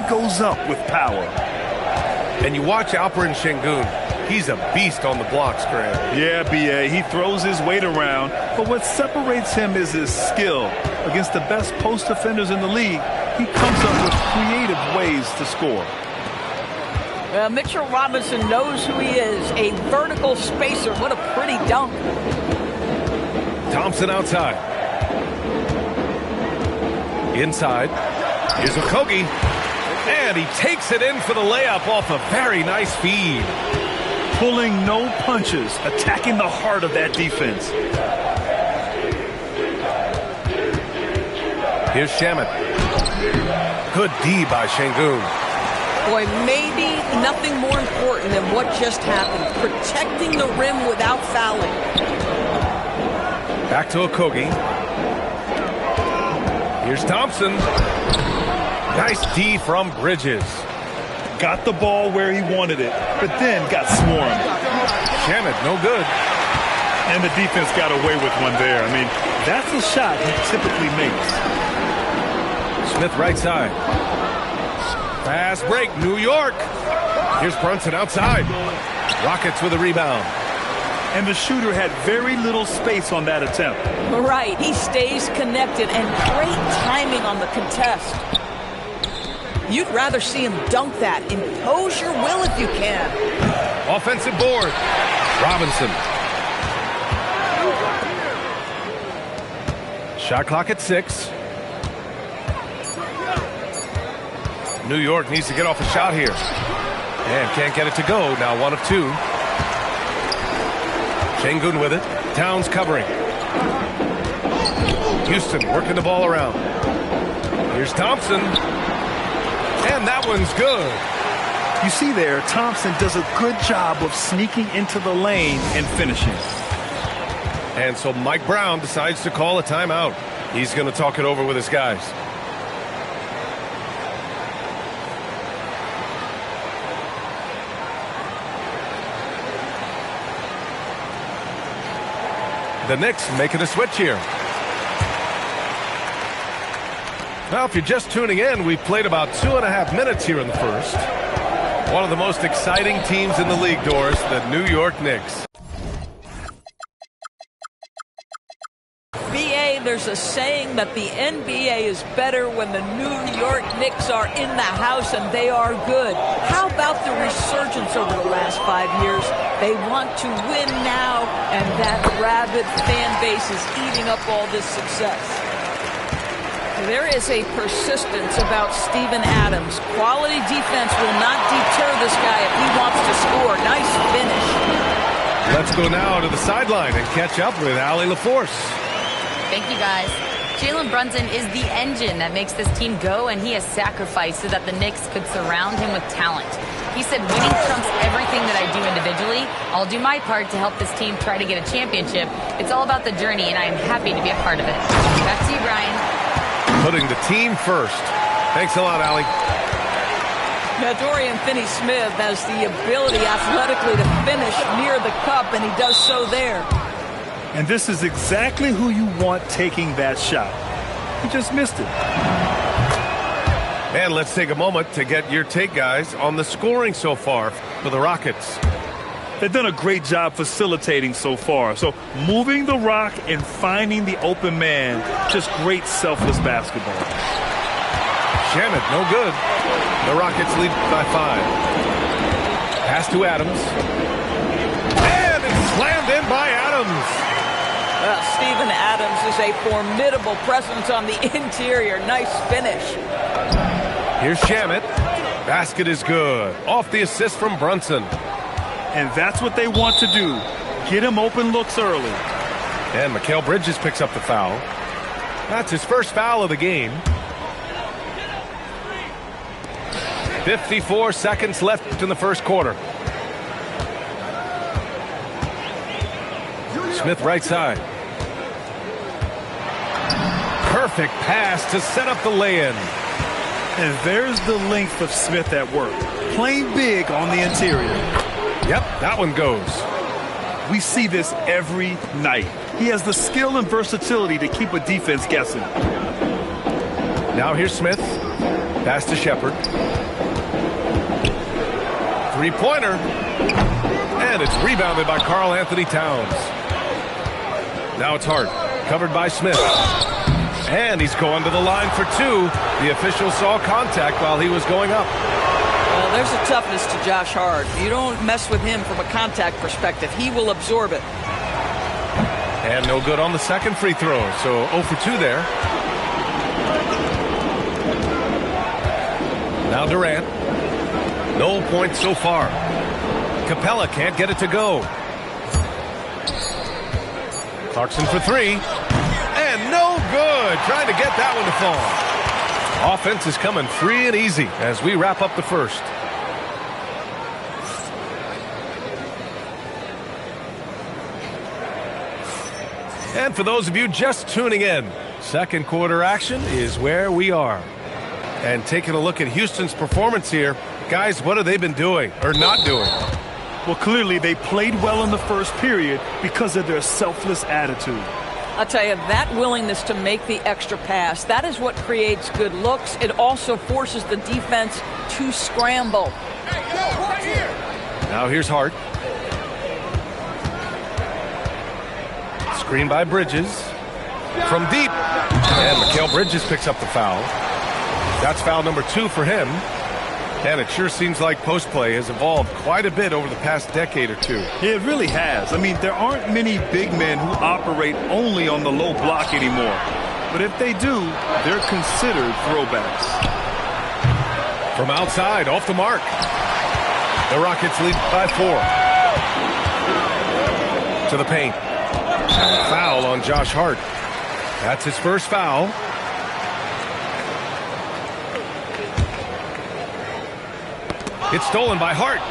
goes up with power. And you watch Alperen Sengun. He's a beast on the blocks, Graham. Yeah, B.A. He throws his weight around, but what separates him is his skill. Against the best post defenders in the league, he comes up with creative ways to score. Mitchell Robinson knows who he is, a vertical spacer. What a pretty dunk. Thompson outside. Inside. Here's Okogie. And he takes it in for the layup off a very nice feed. Pulling no punches, attacking the heart of that defense. Here's Shamet. Good D by Sengun. Boy, maybe nothing more important than what just happened. Protecting the rim without fouling. Back to Okogie. Here's Thompson. Nice D from Bridges. Got the ball where he wanted it, but then got swarmed. Shamet, no good. And the defense got away with one there. I mean, that's a shot he typically makes. Smith right side. Fast break, New York. Here's Brunson outside. Rockets with a rebound. And the shooter had very little space on that attempt. Right, he stays connected and great timing on the contest. You'd rather see him dunk that. Impose your will if you can. Offensive board. Robinson. Shot clock at 6. New York needs to get off a shot here. And can't get it to go. Now 1 of 2. Sengun with it. Towns covering. Houston working the ball around. Here's Thompson. And that one's good. You see there, Thompson does a good job of sneaking into the lane and finishing. And so Mike Brown decides to call a timeout. He's going to talk it over with his guys. The Knicks making a switch here. Now, if you're just tuning in, we've played about 2.5 minutes here in the first. One of the most exciting teams in the league, Doris, the New York Knicks. BA, there's a saying that the NBA is better when the New York Knicks are in the house and they are good. How about the resurgence over the last 5 years? They want to win now, and that rabid fan base is eating up all this success. There is a persistence about Steven Adams. Quality defense will not deter this guy if he wants to score. Nice finish. Let's go now to the sideline and catch up with Allie LaForce. Thank you, guys. Jalen Brunson is the engine that makes this team go, and he has sacrificed so that the Knicks could surround him with talent. He said, winning trumps everything that I do individually. I'll do my part to help this team try to get a championship. It's all about the journey, and I am happy to be a part of it. Back to you, Brian. Putting the team first. Thanks a lot, Allie. Now, Dorian Finney-Smith has the ability athletically to finish near the cup, and he does so there. And this is exactly who you want taking that shot. He just missed it. And let's take a moment to get your take, guys, on the scoring so far for the Rockets. They've done a great job facilitating so far. So moving the rock and finding the open man, just great selfless basketball. Shamet, no good. The Rockets lead by 5. Pass to Adams. And it's slammed in by Adams. Steven Adams is a formidable presence on the interior. Nice finish. Here's Shamet. Basket is good. Off the assist from Brunson. And that's what they want to do. Get him open looks early. And Mikal Bridges picks up the foul. That's his first foul of the game. 54 seconds left in the first quarter. Smith right side. Perfect pass to set up the lay-in. And there's the length of Smith at work. Playing big on the interior. Yep, that one goes. We see this every night. He has the skill and versatility to keep a defense guessing. Now here's Smith. Pass to Shepard. Three-pointer. And it's rebounded by Karl Anthony Towns. Now it's Hart, covered by Smith. And he's going to the line for two. The official saw contact while he was going up. Well, there's a toughness to Josh Hart. You don't mess with him from a contact perspective. He will absorb it. And no good on the second free throw, so 0 for 2 there. Now Durant. No points so far. Capella can't get it to go. Clarkson for three. And no good. Trying to get that one to fall. Offense is coming free and easy as we wrap up the first. And for those of you just tuning in, second quarter action is where we are. And taking a look at Houston's performance here, guys, what have they been doing or not doing? Well, clearly they played well in the first period because of their selfless attitude. I'll tell you, that willingness to make the extra pass, that is what creates good looks. It also forces the defense to scramble. Now here's Hart. Screen by Bridges. From deep. And Mikal Bridges picks up the foul. That's foul number 2 for him. And it sure seems like post play has evolved quite a bit over the past decade or two. It really has. I mean, there aren't many big men who operate only on the low block anymore. But if they do, they're considered throwbacks. From outside, off the mark. The Rockets lead by 4. To the paint. Foul on Josh Hart. That's his first foul. It's stolen by Hart.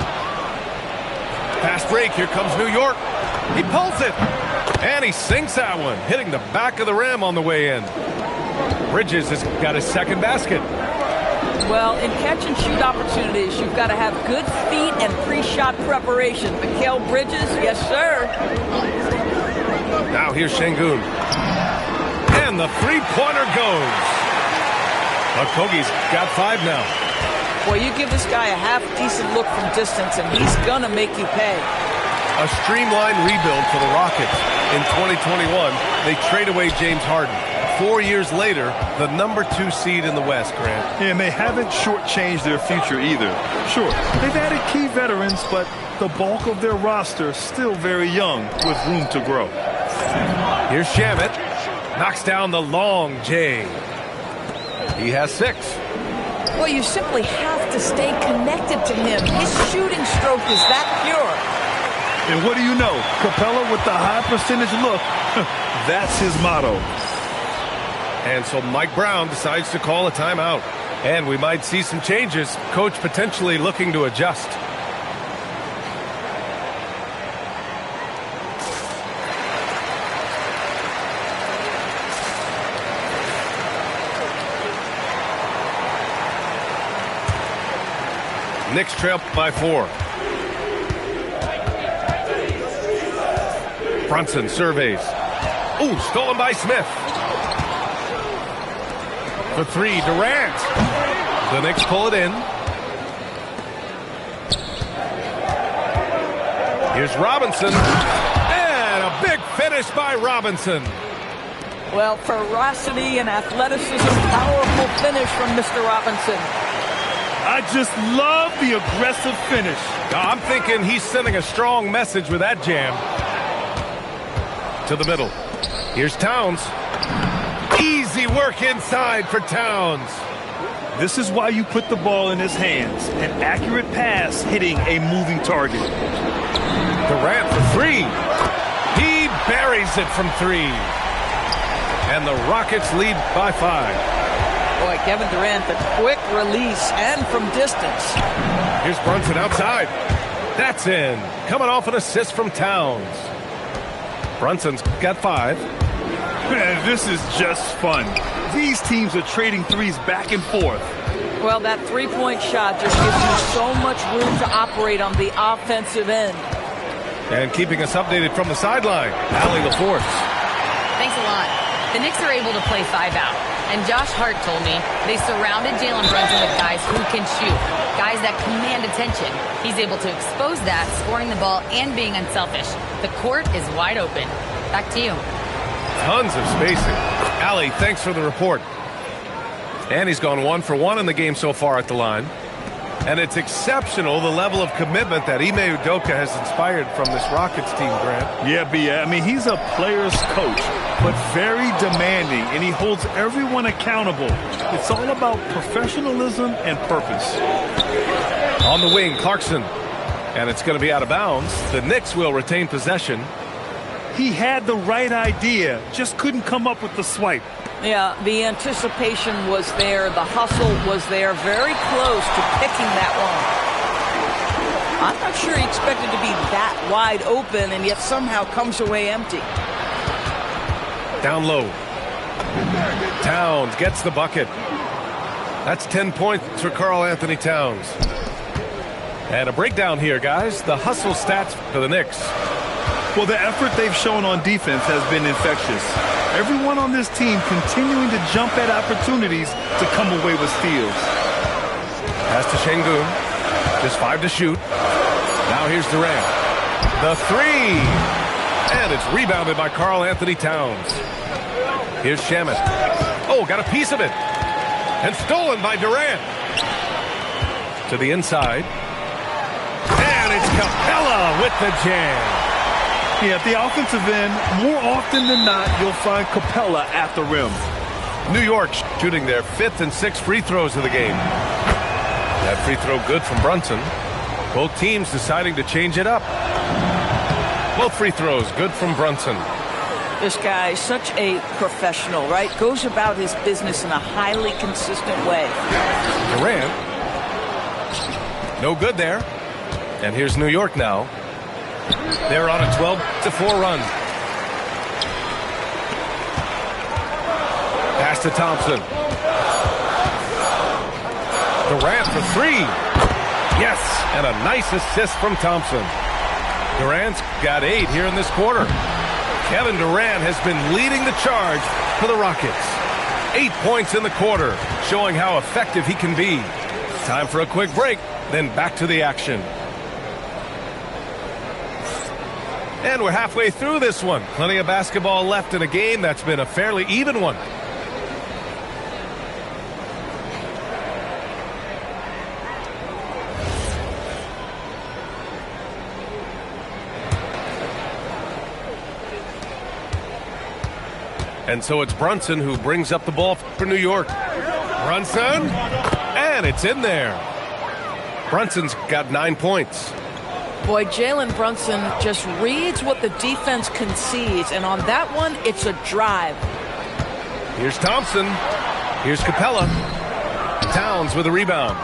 Fast break. Here comes New York. He pulls it. And he sinks that one, hitting the back of the rim on the way in. Bridges has got his second basket. Well, in catch-and-shoot opportunities, you've got to have good feet and pre-shot preparation. Mikal Bridges, yes, sir. Now here's Şengün. And the three-pointer goes. Okogie's got 5 now. Well, you give this guy a half-decent look from distance, and he's going to make you pay. A streamlined rebuild for the Rockets. In 2021, they trade away James Harden. 4 years later, the number 2 seed in the West, Grant. And they haven't shortchanged their future either. Sure, they've added key veterans, but the bulk of their roster is still very young with room to grow. Here's Shamet. Knocks down the long J. He has 6. Well, you simply have to stay connected to him. His shooting stroke is that pure. And what do you know? Capella with the high percentage look. That's his motto. And so Mike Brown decides to call a timeout. And we might see some changes. Coach potentially looking to adjust. Knicks trail by 4. Brunson surveys. Ooh, stolen by Smith. For 3, Durant. The Knicks pull it in. Here's Robinson. And a big finish by Robinson. Well, ferocity and athleticism, powerful finish from Mr. Robinson. I just love the aggressive finish. I'm thinking he's sending a strong message with that jam. To the middle. Here's Towns. Easy work inside for Towns. This is why you put the ball in his hands. An accurate pass hitting a moving target. Durant for 3. He buries it from 3. And the Rockets lead by 5. Boy, Kevin Durant, the quick release and from distance. Here's Brunson outside. That's in. Coming off an assist from Towns. Brunson's got 5. Man, this is just fun. These teams are trading threes back and forth. Well, that three-point shot just gives you so much room to operate on the offensive end. And keeping us updated from the sideline, Allie LaForce. Thanks a lot. The Knicks are able to play 5 out. And Josh Hart told me they surrounded Jalen Brunson with guys who can shoot, guys that command attention. He's able to expose that, scoring the ball and being unselfish. The court is wide open. Back to you. Tons of spacing. Allie, thanks for the report. And he's gone 1 for 1 in the game so far at the line. And it's exceptional, the level of commitment that Ime Udoka has inspired from this Rockets team, Grant. Yeah, I mean, he's a player's coach, but very demanding, and he holds everyone accountable. It's all about professionalism and purpose. On the wing, Clarkson. And it's going to be out of bounds. The Knicks will retain possession. He had the right idea, just couldn't come up with the swipe. Yeah, the anticipation was there. The hustle was there. Very close to picking that one. I'm not sure he expected to be that wide open and yet somehow comes away empty. Down low. Towns gets the bucket. That's 10 points for Karl-Anthony Towns. And a breakdown here, guys. The hustle stats for the Knicks. Well, the effort they've shown on defense has been infectious. Everyone on this team continuing to jump at opportunities to come away with steals. Pass to Şengün. Just 5 to shoot. Now here's Durant. The 3. And it's rebounded by Karl-Anthony Towns. Here's Shamet. Oh, got a piece of it. And stolen by Durant. To the inside. And it's Capella with the jam. Yeah, at the offensive end, more often than not, you'll find Capella at the rim. New York shooting their 5th and 6th free throws of the game. That free throw good from Brunson. Both teams deciding to change it up. Both free throws good from Brunson. This guy is such a professional, right? Goes about his business in a highly consistent way. Durant. No good there. And here's New York now. They're on a 12-4 run. Pass to Thompson. Durant for 3. Yes, and a nice assist from Thompson. Durant's got 8 here in this quarter. Kevin Durant has been leading the charge for the Rockets. 8 points in the quarter, showing how effective he can be. Time for a quick break, then back to the action. And we're halfway through this one. Plenty of basketball left in a game that's been a fairly even one. And so it's Brunson who brings up the ball for New York. Brunson, and it's in there. Brunson's got 9 points. Boy, Jalen Brunson just reads what the defense concedes, and on that one, it's a drive. Here's Thompson. Here's Capella. Towns with a rebound.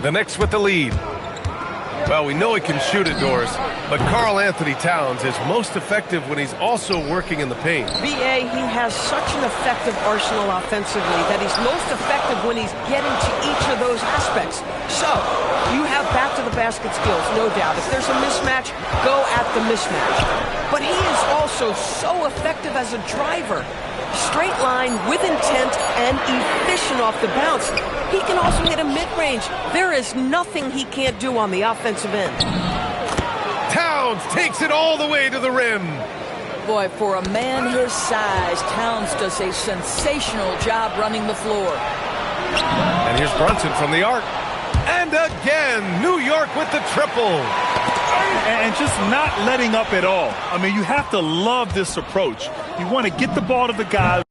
The Knicks with the lead. Well, we know he can shoot it, Doris, but Karl-Anthony Towns is most effective when he's also working in the paint. B.A., he has such an effective arsenal offensively that he's most effective when he's getting to each of those aspects. So, you have back-to-the-basket skills, no doubt. If there's a mismatch, go at the mismatch. But he is also so effective as a driver. Straight line, with intent, and efficient off the bounce. He can also hit a mid-range. There is nothing he can't do on the offensive end. Towns takes it all the way to the rim. Boy, for a man his size, Towns does a sensational job running the floor. And here's Brunson from the arc. And again, New York with the triple. And just not letting up at all. I mean, you have to love this approach. You want to get the ball to the guy.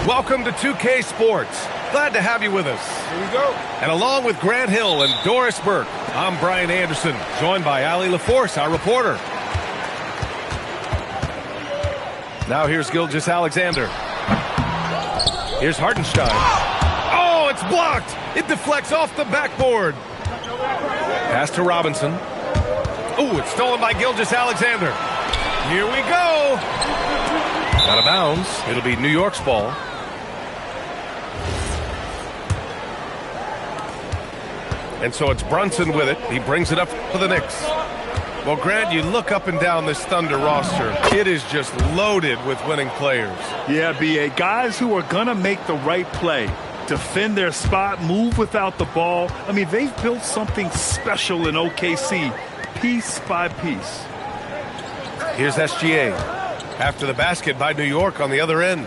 Welcome to 2K Sports. Glad to have you with us. Here we go. And along with Grant Hill and Doris Burke, I'm Brian Anderson, joined by Allie LaForce, our reporter. Now here's Gilgeous-Alexander. Here's Hartenstein. Oh, it's blocked. It deflects off the backboard. Pass to Robinson. Oh, it's stolen by Gilgeous-Alexander. Here we go. Out of bounds. It'll be New York's ball. And so it's Brunson with it. He brings it up for the Knicks. Well, Grant, you look up and down this Thunder roster. It is just loaded with winning players. Yeah, B.A. Guys who are going to make the right play. Defend their spot, move without the ball. I mean, they've built something special in OKC, piece by piece. Here's SGA. After the basket by New York on the other end.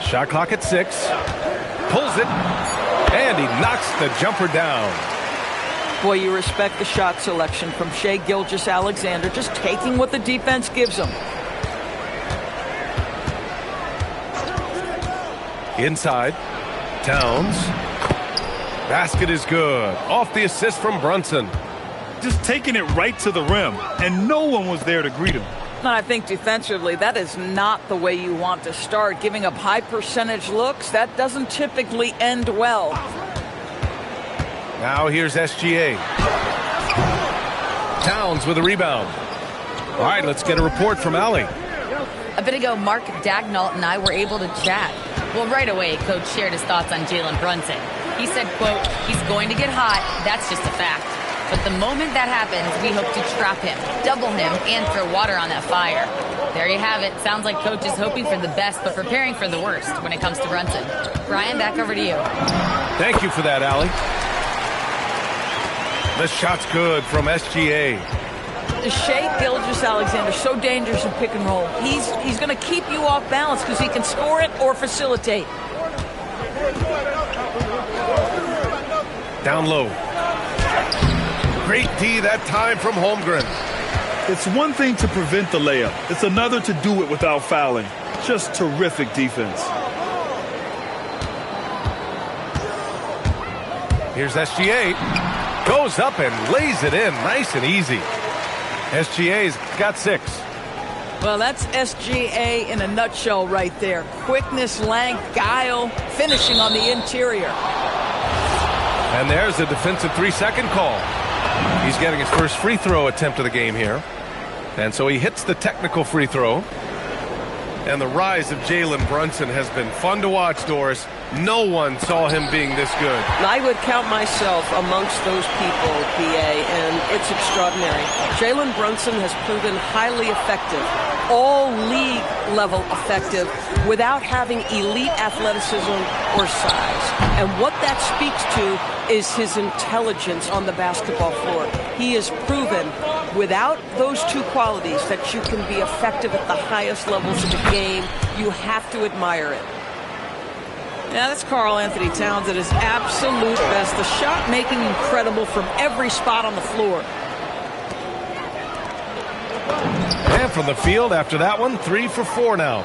Shot clock at 6. Pulls it. And he knocks the jumper down. Boy, you respect the shot selection from Shai Gilgeous-Alexander, just taking what the defense gives him. Inside. Towns. Basket is good. Off the assist from Brunson. Just taking it right to the rim, and no one was there to greet him. I think defensively, that is not the way you want to start. Giving up high percentage looks, that doesn't typically end well. Now here's SGA. Towns with a rebound. All right, let's get a report from Allie. A bit ago, Mark Dagnall and I were able to chat. Well, right away, Coach shared his thoughts on Jalen Brunson. He said, quote, he's going to get hot. That's just a fact. But the moment that happens, we hope to trap him, double him, and throw water on that fire. There you have it. Sounds like Coach is hoping for the best, but preparing for the worst when it comes to Brunson. Brian, back over to you. Thank you for that, Allie. The shot's good from SGA. Shai Gilgeous-Alexander, so dangerous in pick and roll. He's going to keep you off balance because he can score it or facilitate. Down low. Great D that time from Holmgren. It's one thing to prevent the layup. It's another to do it without fouling. Just terrific defense. Here's SGA. Goes up and lays it in nice and easy. SGA's got 6. Well, that's SGA in a nutshell right there. Quickness, length, guile, finishing on the interior. And there's a defensive 3-second call. He's getting his first free throw attempt of the game here. And so he hits the technical free throw. And the rise of Jalen Brunson has been fun to watch, Doris. No one saw him being this good. I would count myself amongst those people, BA, and it's extraordinary. Jalen Brunson has proven highly effective, all league level effective, without having elite athleticism or size. And what that speaks to is his intelligence on the basketball floor. He has proven without those two qualities that you can be effective at the highest levels of the game. You have to admire it. Yeah, that's Karl-Anthony Towns at his absolute best. The shot making incredible from every spot on the floor. And from the field after that one, 3 for 4 now.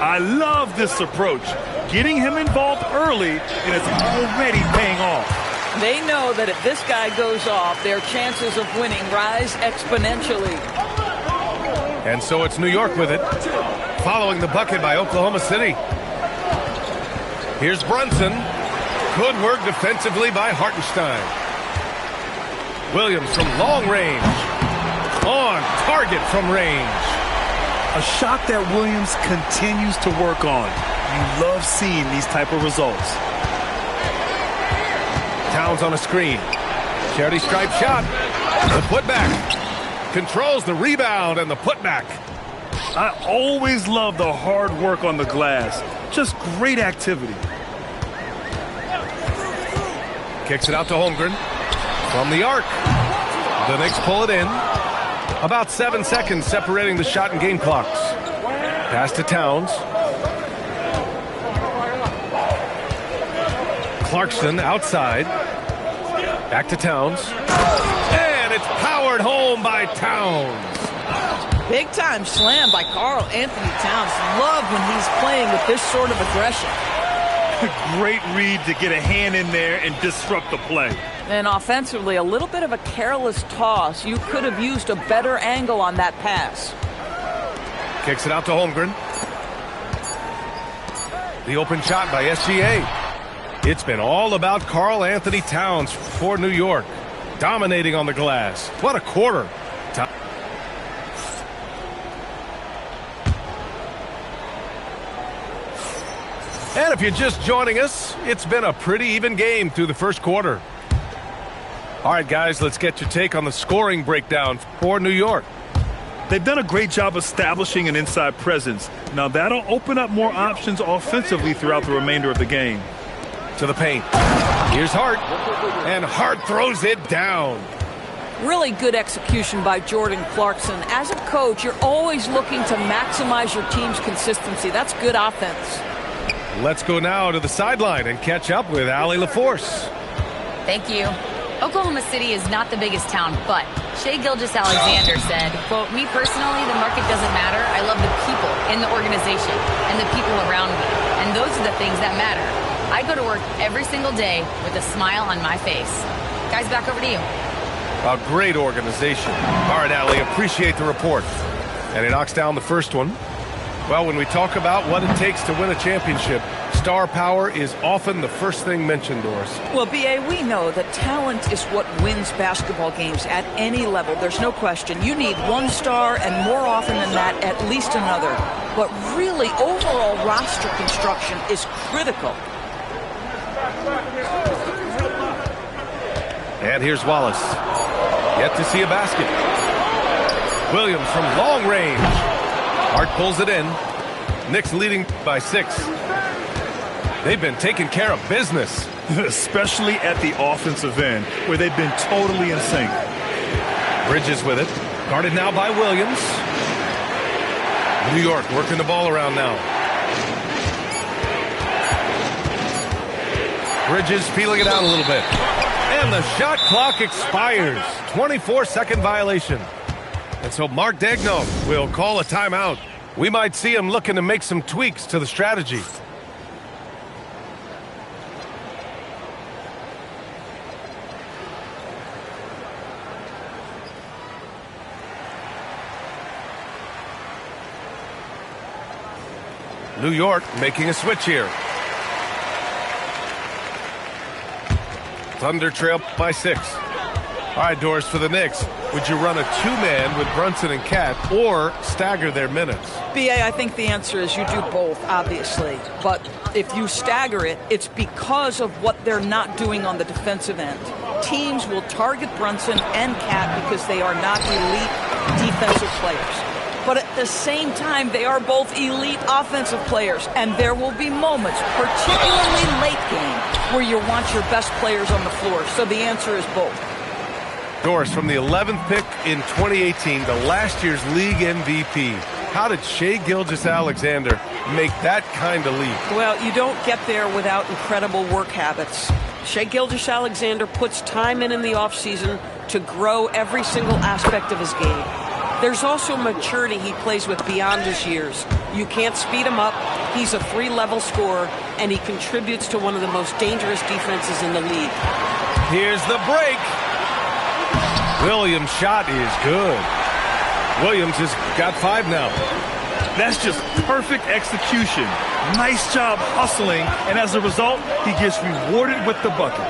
I love this approach. Getting him involved early, and it's already paying off. They know that if this guy goes off, their chances of winning rise exponentially. And so it's New York with it, following the bucket by Oklahoma City. Here's Brunson. Good work defensively by Hartenstein. Williams from long range. On target from range. A shot that Williams continues to work on. You love seeing these type of results. Towns on a screen. Charity stripe shot. The putback. Controls the rebound and the putback. I always love the hard work on the glass. Just great activity. Kicks it out to Holmgren. From the arc. The Knicks pull it in. About 7 seconds separating the shot and game clocks. Pass to Towns. Clarkson outside. Back to Towns. And it's powered home by Towns. Big time slam by Karl Anthony Towns. Love when he's playing with this sort of aggression. Great read to get a hand in there and disrupt the play. And offensively, a little bit of a careless toss. You could have used a better angle on that pass. Kicks it out to Holmgren. The open shot by SGA. It's been all about Karl Anthony Towns for New York. Dominating on the glass. What a quarter. And if you're just joining us, it's been a pretty even game through the first quarter. All right, guys, let's get your take on the scoring breakdown for New York. They've done a great job establishing an inside presence. Now that'll open up more options offensively throughout the remainder of the game. To the paint. Here's Hart. And Hart throws it down. Really good execution by Jordan Clarkson. As a coach, you're always looking to maximize your team's consistency. That's good offense. Let's go now to the sideline and catch up with Allie LaForce. Thank you. Oklahoma City is not the biggest town, but Shai Gilgeous-Alexander said, quote, "Me personally, the market doesn't matter. I love the people in the organization and the people around me. And those are the things that matter. I go to work every single day with a smile on my face." Guys, back over to you. A great organization. All right, Allie, appreciate the report. And he knocks down the first one. Well, when we talk about what it takes to win a championship, star power is often the first thing mentioned, Doris. Well, B.A., we know that talent is what wins basketball games at any level. There's no question. You need one star, and more often than that, at least another. But really, overall roster construction is critical. And here's Wallace. Yet to see a basket. Williams from long range. Hart pulls it in. Knicks leading by 6. They've been taking care of business. Especially at the offensive end, where they've been totally in sync. Bridges with it. Guarded now by Williams. New York working the ball around now. Bridges peeling it out a little bit. And the shot clock expires. 24-second violation. And so Mark Daigneault will call a timeout. We might see him looking to make some tweaks to the strategy. New York making a switch here. Thunder trail by 6. All right, Doris, for the Knicks, would you run a two-man with Brunson and Cat or stagger their minutes? B.A., I think the answer is you do both, obviously. But if you stagger it, it's because of what they're not doing on the defensive end. Teams will target Brunson and Cat because they are not elite defensive players. But at the same time, they are both elite offensive players. And there will be moments, particularly late game, where you want your best players on the floor. So the answer is both. Doris, from the 11th pick in 2018 to last year's league MVP, how did Shai Gilgeous-Alexander make that kind of leap? Well, you don't get there without incredible work habits. Shai Gilgeous-Alexander puts time in the offseason to grow every single aspect of his game. There's also maturity he plays with beyond his years. You can't speed him up. He's a 3-level scorer, and he contributes to one of the most dangerous defenses in the league. Here's the break. Williams' shot is good. Williams has got 5 now. That's just perfect execution. Nice job hustling, and as a result, he gets rewarded with the bucket.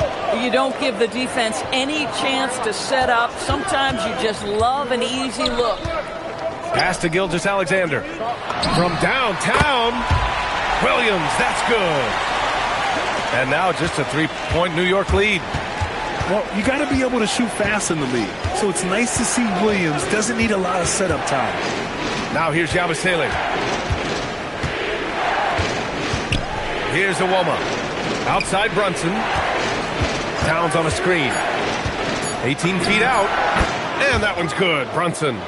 You don't give the defense any chance to set up. Sometimes you just love an easy look. Pass to Gilgeous-Alexander. From downtown, Williams, that's good. And now just a 3-point New York lead. Well, you got to be able to shoot fast in the league. So it's nice to see Williams doesn't need a lot of setup time. Now here's Yabusele. Here's Iwoma. Outside Brunson. Towns on a screen. 18 feet out. And that one's good. Brunson.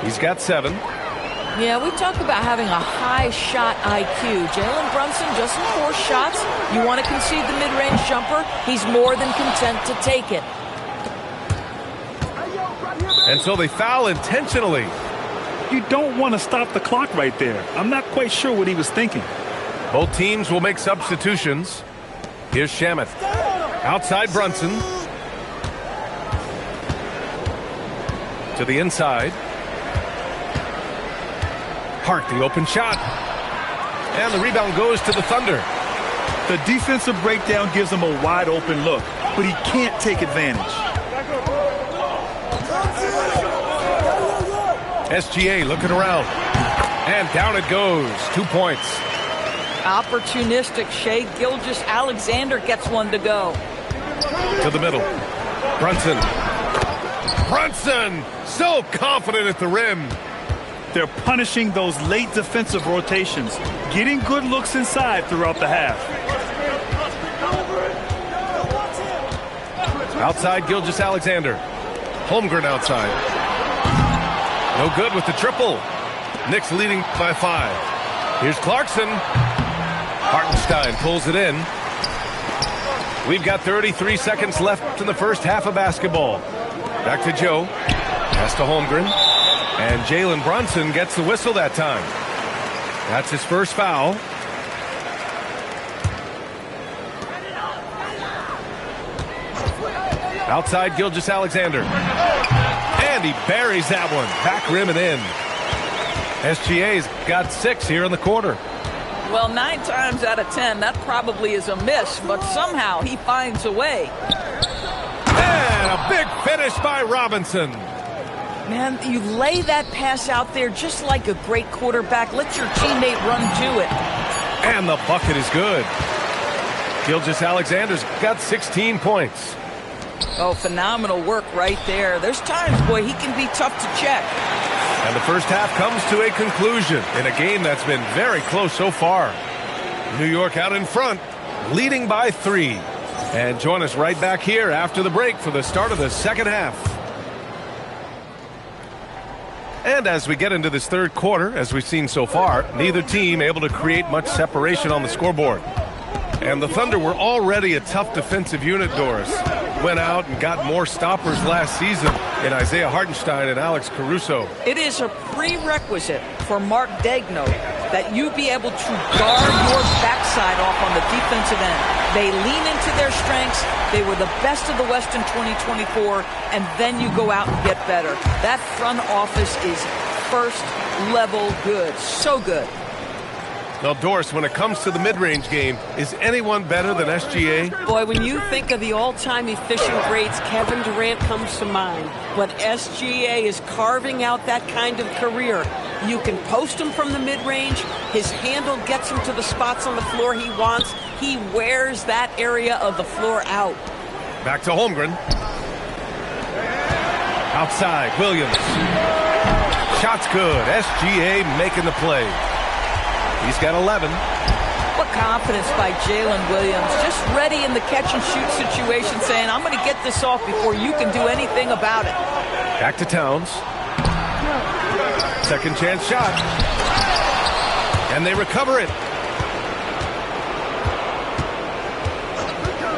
He's got 7. Yeah, we talk about having a high shot IQ. Jalen Brunson just 4 shots. You want to concede the mid-range jumper, he's more than content to take it. And so they foul intentionally. You don't want to stop the clock right there. I'm not quite sure what he was thinking. Both teams will make substitutions. Here's Shamet. Outside Brunson. To the inside. Hart, the open shot. And the rebound goes to the Thunder. The defensive breakdown gives him a wide open look, but he can't take advantage. SGA looking around. And down it goes. 2 points. Opportunistic. Shai Gilgeous-Alexander gets one to go. To the middle. Brunson. Brunson! So confident at the rim. They're punishing those late defensive rotations, getting good looks inside throughout the half. Outside Gilgeous-Alexander. Holmgren outside. No good with the triple. Knicks leading by 5. Here's Clarkson. Hartenstein pulls it in. We've got 33 seconds left in the first half of basketball. Back to Joe. Pass to Holmgren. And Jalen Brunson gets the whistle that time. That's his first foul. Outside Gilgeous-Alexander. And he buries that one. Back rim and in. SGA's got 6 here in the quarter. Well, 9 times out of 10, that probably is a miss, but somehow he finds a way. And a big finish by Robinson. Man, you lay that pass out there just like a great quarterback. Let your teammate run to it. And the bucket is good. Gilgeous-Alexander's got 16 points. Oh, phenomenal work right there. There's times, boy, he can be tough to check. And the first half comes to a conclusion in a game that's been very close so far. New York out in front, leading by 3. And join us right back here after the break for the start of the second half. And as we get into this third quarter, as we've seen so far, neither team able to create much separation on the scoreboard. And the Thunder were already a tough defensive unit, Doris. Went out and got more stoppers last season in Isaiah Hartenstein and Alex Caruso. It is a prerequisite for Mark Daigneault that you be able to guard your backside off on the defensive end. They lean into their strengths. They were the best of the West in 2024, and then you go out and get better. That front office is first level good. So good. Now, Doris, when it comes to the mid-range game, is anyone better than SGA? Boy, when you think of the all-time efficient greats, Kevin Durant comes to mind. But SGA is carving out that kind of career. You can post him from the mid-range. His handle gets him to the spots on the floor he wants. He wears that area of the floor out. Back to Holmgren. Outside, Williams. Shot's good. SGA making the play. He's got 11. What confidence by Jalen Williams. Just ready in the catch-and-shoot situation, saying, I'm going to get this off before you can do anything about it. Back to Towns. Second chance shot. And they recover it.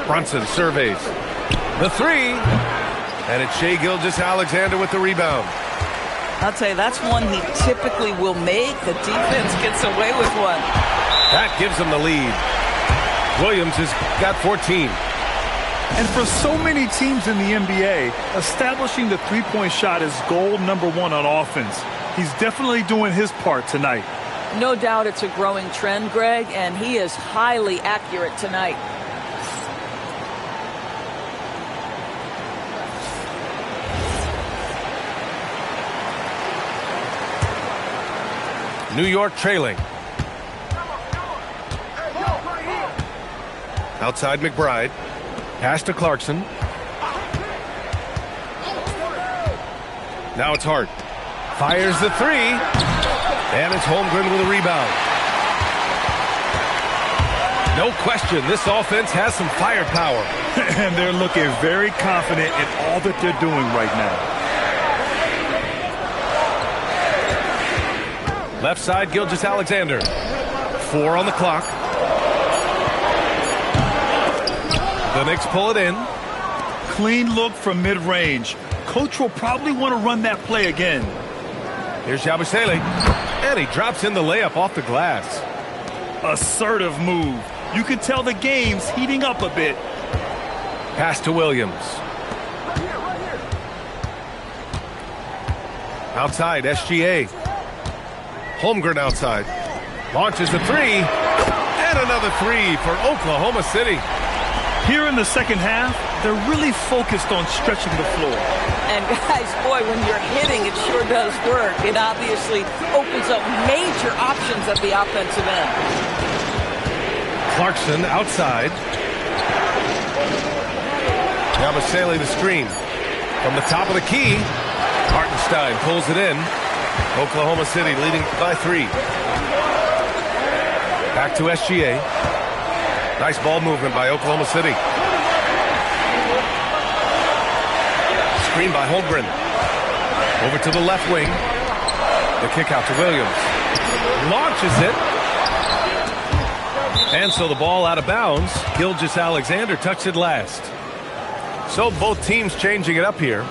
Brunson surveys. The 3. And it's Shai Gilgeous-Alexander with the rebound. I'll tell you, that's one he typically will make. The defense gets away with one. That gives them the lead. Williams has got 14. And for so many teams in the NBA, establishing the three-point shot is goal number 1 on offense. He's definitely doing his part tonight. No doubt it's a growing trend, Greg, and he is highly accurate tonight. New York trailing. Outside McBride. Pass to Clarkson. Now it's Hart. Fires the 3. And it's Holmgren with a rebound. No question, this offense has some firepower. And they're looking very confident in all that they're doing right now. Left side, Gilgeous-Alexander. 4 on the clock. The Knicks pull it in. Clean look from mid-range. Coach will probably want to run that play again. Here's Yabusele. And he drops in the layup off the glass. Assertive move. You can tell the game's heating up a bit. Pass to Williams. Outside, SGA. Holmgren outside. Launches the three. And another three for Oklahoma City. Here in the second half, they're really focused on stretching the floor. And guys, boy, when you're hitting, it sure does work. It obviously opens up major options at the offensive end. Clarkson outside. Yabusele the screen. From the top of the key, Hartenstein pulls it in. Oklahoma City leading by 3. Back to SGA. Nice ball movement by Oklahoma City. Screen by Holmgren. Over to the left wing. The kick out to Williams. Launches it. And so the ball out of bounds. Gilgeous-Alexander tucks it last. So both teams changing it up here.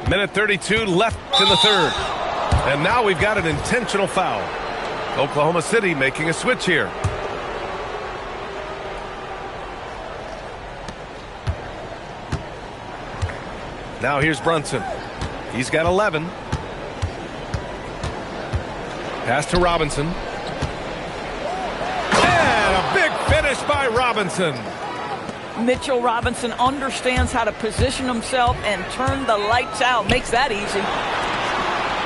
Minute 32 left in the third. And now we've got an intentional foul. Oklahoma City making a switch here. Now here's Brunson. He's got 11. Pass to Robinson. And a big finish by Robinson. Mitchell Robinson understands how to position himself and turn the lights out. Makes that easy.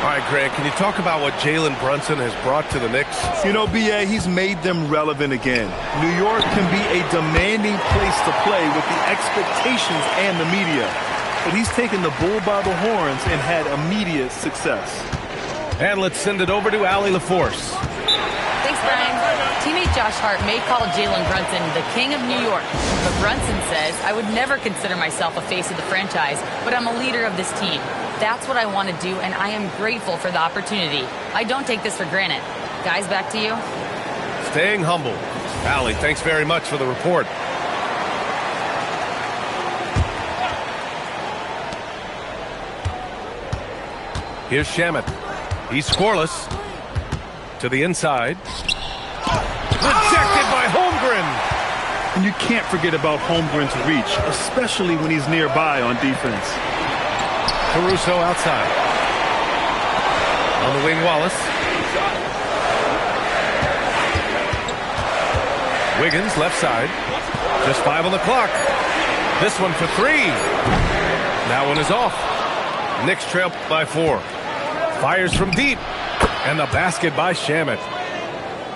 All right, Greg, can you talk about what Jalen Brunson has brought to the Knicks? You know, B.A., he's made them relevant again. New York can be a demanding place to play with the expectations and the media. But he's taken the bull by the horns and had immediate success. And let's send it over to Allie LaForce. Thanks, Brian. Teammate Josh Hart may call Jalen Brunson the king of New York, but Brunson says, I would never consider myself a face of the franchise, but I'm a leader of this team. That's what I want to do, and I am grateful for the opportunity. I don't take this for granted. Guys, back to you. Staying humble. Allie, thanks very much for the report. Here's Shamet. He's scoreless. To the inside. Rejected by Holmgren. And you can't forget about Holmgren's reach, especially when he's nearby on defense. Caruso outside. On the wing, Wallace. Wiggins left side. Just 5 on the clock. This one for 3. That one is off. Knicks trail by 4. Fires from deep. And the basket by Shamet.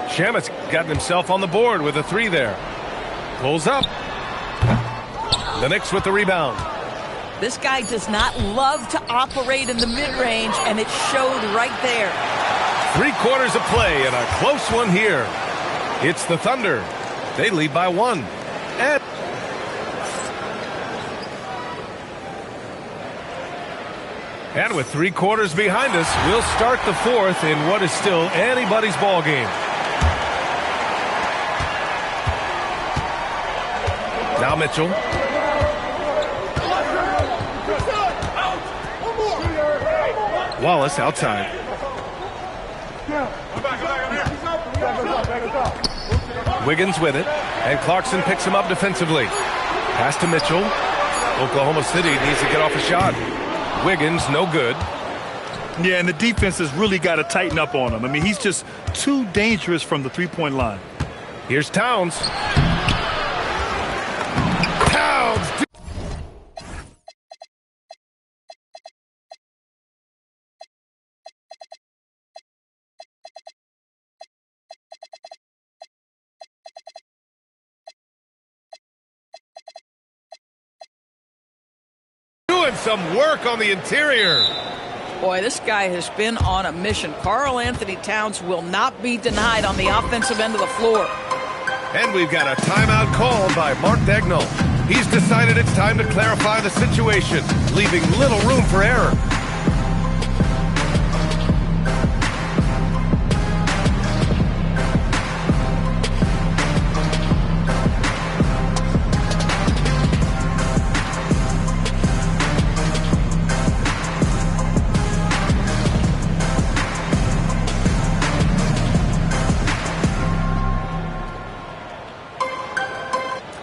Shamet's gotten himself on the board with a 3 there. Pulls up. The Knicks with the rebound. This guy does not love to operate in the mid-range, and it showed right there. 3 quarters of play and a close one here. It's the Thunder. They lead by 1. And with 3 quarters behind us, we'll start the 4th in what is still anybody's ball game. Now Mitchell. Wallace outside. Wiggins with it, and Clarkson picks him up defensively. Pass to Mitchell. Oklahoma City needs to get off a shot. Wiggins, no good. Yeah, and the defense has really got to tighten up on him. I mean, he's just too dangerous from the three-point line. Here's Towns. Towns! Doing some work on the interior. Boy, this guy has been on a mission. Karl Anthony Towns will not be denied on the offensive end of the floor. And we've got a timeout called by Mark Daigneault. He's decided it's time to clarify the situation, leaving little room for error.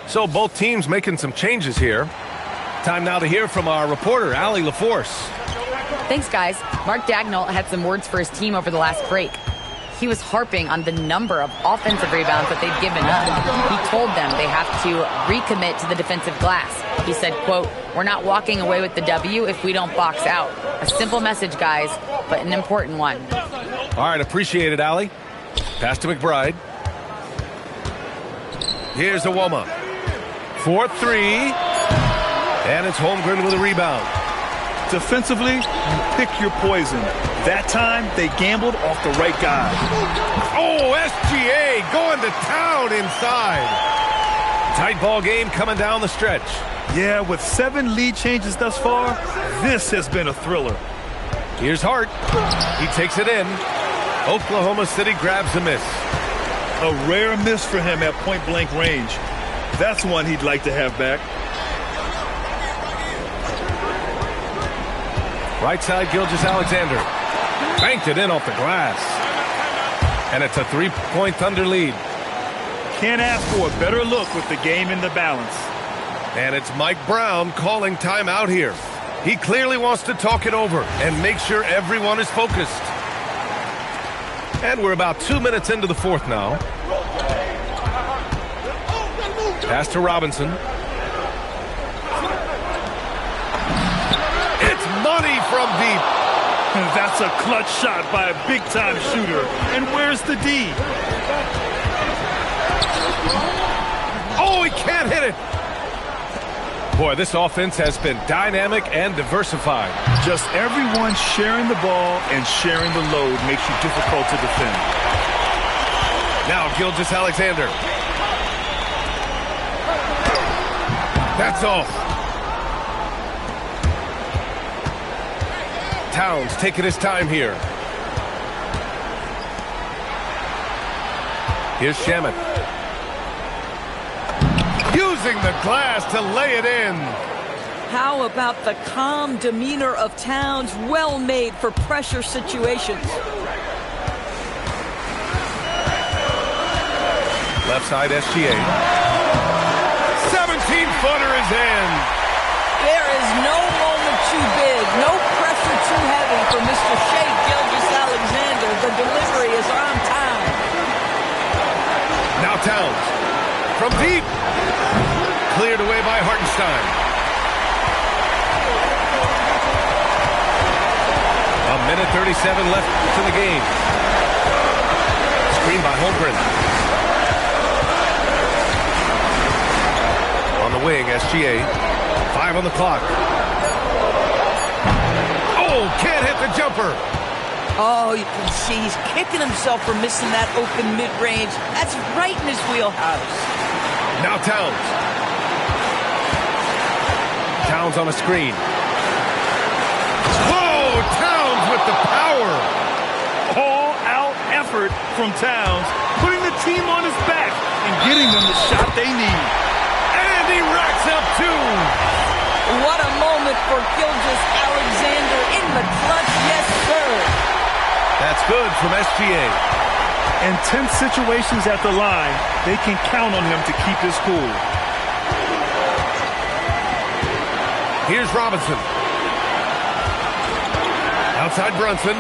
So both teams making some changes here. Time now to hear from our reporter, Allie LaForce. Thanks, guys. Mark Daigneault had some words for his team over the last break. He was harping on the number of offensive rebounds that they've given up. He told them they have to recommit to the defensive glass. He said, quote, "We're not walking away with the W if we don't box out." A simple message, guys, but an important one. All right, appreciate it, Allie. Pass to McBride. Here's Iwoma. 4-3. And it's Holmgren with a rebound. Defensively, you pick your poison. That time, they gambled off the right guy. Oh, SGA going to town inside. Tight ball game coming down the stretch. Yeah, with 7 lead changes thus far, this has been a thriller. Here's Hart. He takes it in. Oklahoma City grabs a miss. A rare miss for him at point-blank range. That's one he'd like to have back. Right side, Gilgeous-Alexander. Banked it in off the glass. And it's a 3-point Thunder lead. Can't ask for a better look with the game in the balance. And it's Mike Brown calling timeout here. He clearly wants to talk it over and make sure everyone is focused. And we're about 2 minutes into the fourth now. Pass to Robinson. It's money from deep. That's a clutch shot by a big-time shooter. And where's the D? Oh, he can't hit it. Boy, this offense has been dynamic and diversified. Just everyone sharing the ball and sharing the load makes you difficult to defend. Now Gilgeous-Alexander. That's off. Towns taking his time here. Here's Shamet. Using the glass to lay it in. How about the calm demeanor of Towns? Well made for pressure situations. Left side SGA. 17-footer is in. There is no moment too big, no pressure too heavy for Mr. Shai Gilgeous-Alexander. The delivery is on time. Now Towns. From deep. Cleared away by Hartenstein. A minute 37 left to the game. Screen by Holmgren. On the wing, SGA. 5 on the clock. Oh, can't hit the jumper. Oh, you can see he's kicking himself for missing that open mid-range. That's right in his wheelhouse. Now Towns. Towns on a screen. Whoa, Towns with the power. All-out effort from Towns, putting the team on his back and getting them the shot they need. And he racks up 2. What a moment for Gilgeous-Alexander in the clutch. Yes, sir. That's good from SGA. In tense situations at the line, they can count on him to keep his cool. Here's Robinson. Outside Brunson.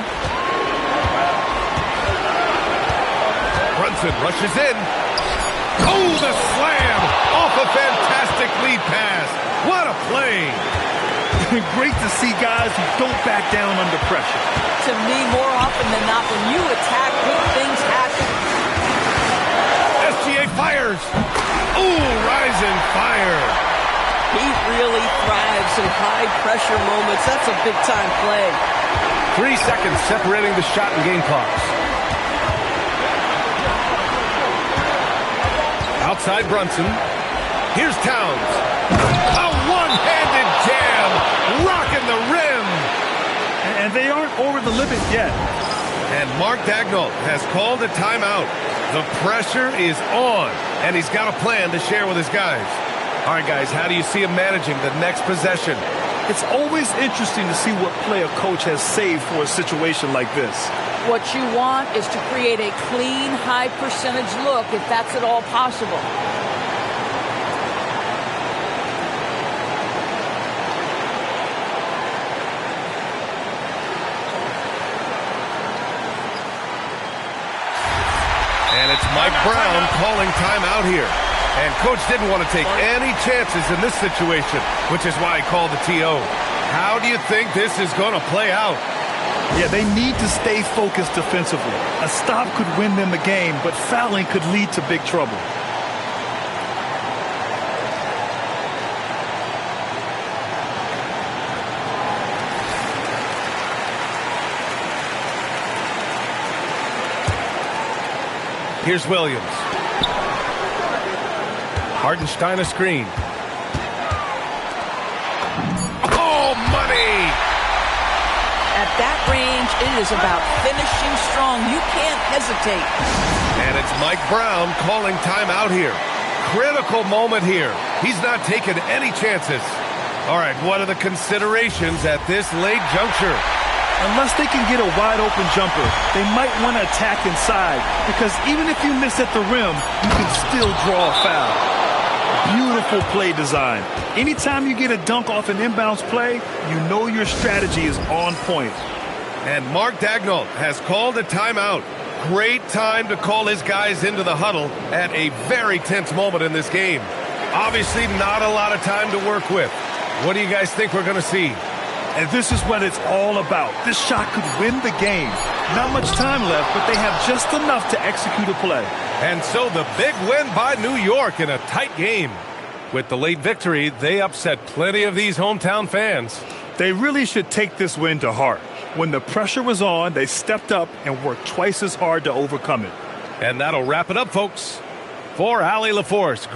Brunson rushes in. Oh, the slam off a fantastic lead pass. What a play. Great to see guys who don't back down under pressure. To me, more often than not, when you attack, good things happen. SGA fires. Ooh, rising fire. He really thrives in high-pressure moments. That's a big-time play. 3 seconds separating the shot and game clocks. Outside Brunson. Here's Towns. A one-handed jam, rocking the rim. And they aren't over the limit yet. And Mark Daigneault has called a timeout. The pressure is on, and he's got a plan to share with his guys. All right, guys, how do you see him managing the next possession? It's always interesting to see what play a coach has saved for a situation like this. What you want is to create a clean, high-percentage look if that's at all possible. And it's Mike Brown calling timeout here. And Coach didn't want to take any chances in this situation, which is why he called the TO. How do you think this is going to play out? Yeah, they need to stay focused defensively. A stop could win them the game, but fouling could lead to big trouble. Here's Williams. Hartenstein a screen. Oh, money! At that range, it is about finishing strong. You can't hesitate. And it's Mike Brown calling timeout here. Critical moment here. He's not taking any chances. All right, what are the considerations at this late juncture? Unless they can get a wide-open jumper, they might want to attack inside, because even if you miss at the rim, you can still draw a foul. Beautiful play design. Anytime you get a dunk off an inbounds play, you know your strategy is on point. And Mark Daigneault has called a timeout. Great time to call his guys into the huddle at a very tense moment in this game. Obviously not a lot of time to work with. What do you guys think we're going to see? And this is what it's all about. This shot could win the game. Not much time left, but they have just enough to execute a play. And so the big win by New York in a tight game. With the late victory, they upset plenty of these hometown fans. They really should take this win to heart. When the pressure was on, they stepped up and worked twice as hard to overcome it. And that'll wrap it up, folks. For Allie LaForce.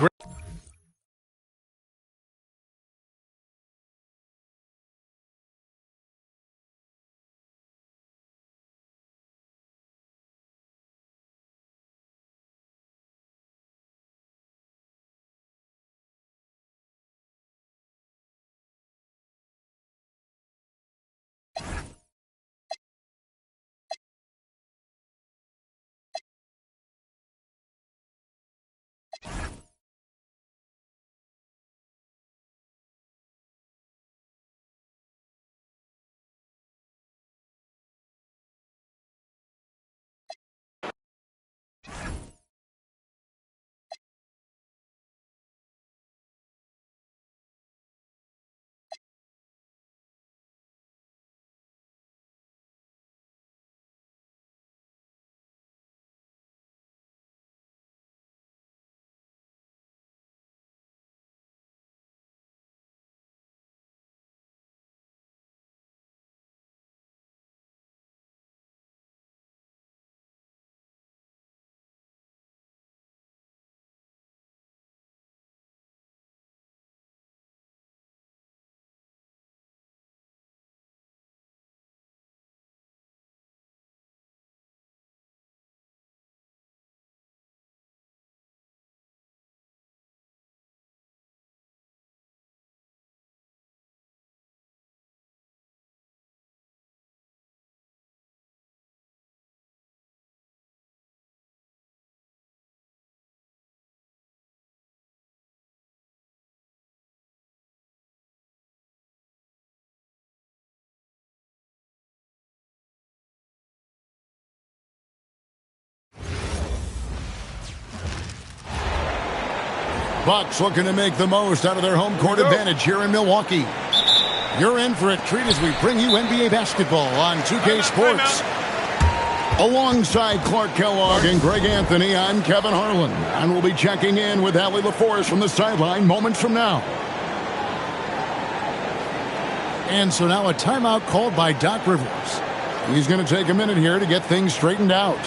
Bucks looking to make the most out of their home court advantage here in Milwaukee. You're in for a treat as we bring you NBA basketball on 2K Sports. Alongside Clark Kellogg and Greg Anthony, I'm Kevin Harlan, and we'll be checking in with Allie LaForce from the sideline moments from now. And so now a timeout called by Doc Rivers. He's going to take a minute here to get things straightened out.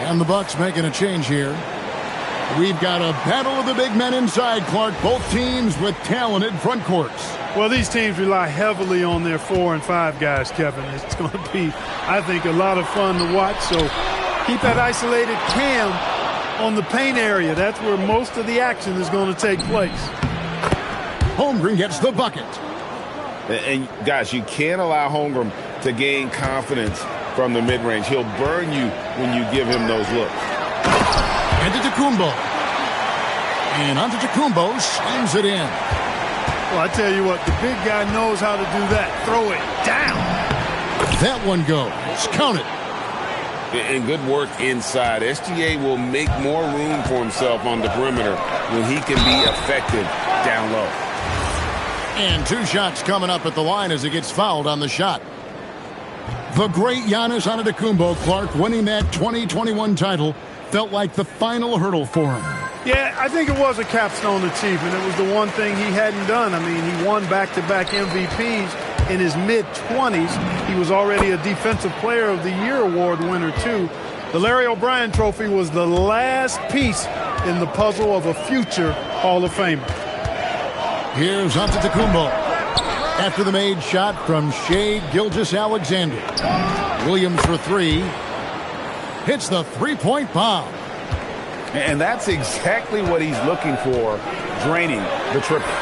And the Bucks making a change here. We've got a battle of the big men inside, Clark. Both teams with talented front courts. Well, these teams rely heavily on their 4 and 5 guys, Kevin. It's going to be, I think, a lot of fun to watch. So keep that isolated Cam on the paint area. That's where most of the action is going to take place. Holmgren gets the bucket. And guys, you can't allow Holmgren to gain confidence from the mid-range. He'll burn you when you give him those looks. Antetokounmpo. And Antetokounmpo slams it in. Well, I tell you what, the big guy knows how to do that. Throw it down. That one goes. Count it. And good work inside. SGA will make more room for himself on the perimeter when he can be effective down low. And 2 shots coming up at the line as he gets fouled on the shot. The great Giannis Antetokounmpo, Clark, winning that 2021 title felt like the final hurdle for him. Yeah, I think it was a capstone achievement. It was the one thing he hadn't done. I mean, he won back-to-back MVPs in his mid-20s. He was already a Defensive Player of the Year award winner, too. The Larry O'Brien Trophy was the last piece in the puzzle of a future Hall of Famer. Here's Antetokounmpo. After the made shot from Shai Gilgeous-Alexander. Williams for 3. Hits the three-point bomb. And that's exactly what he's looking for, draining the triple.